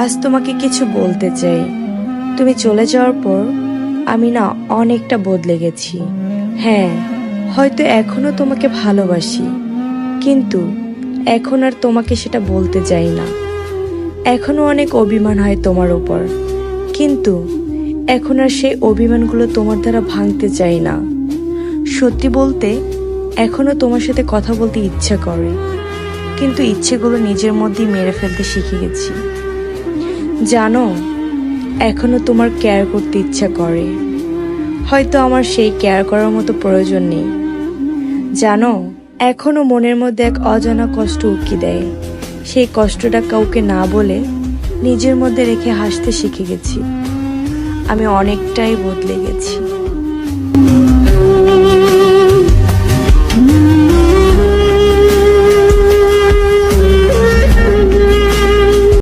আজ তোমাকে কিছু বলতে চাই। তুমি চলে যাওয়ার পর আমি না অনেকটা বদলে গেছি। হ্যাঁ, হয়তো এখনো তোমাকে ভালোবাসি, কিন্তু এখন আর তোমাকে সেটা বলতে যাই না। এখনো অনেক অভিমান হয় তোমার উপর, কিন্তু এখন আর সেই অভিমানগুলো তোমার দ্বারা ভাঙতে চাই না। সত্যি বলতে এখনো তোমার সাথে কথা বলতে ইচ্ছা করে, কিন্তু ইচ্ছেগুলো নিজের মধ্যেই মেরে ফেলতে শিখে গেছি। জানো, এখনো তোমার কেয়ার করতে ইচ্ছা করে, হয়তো আমার সেই কেয়ার করার মতো প্রয়োজন নেই। জানো, এখনো মনের মধ্যে এক অজানা কষ্ট উকি দেয়। সেই কষ্টটা কাউকে না বলে নিজের মধ্যে রেখে হাসতে শিখে গেছি। আমি অনেকটাই বদলে গেছি।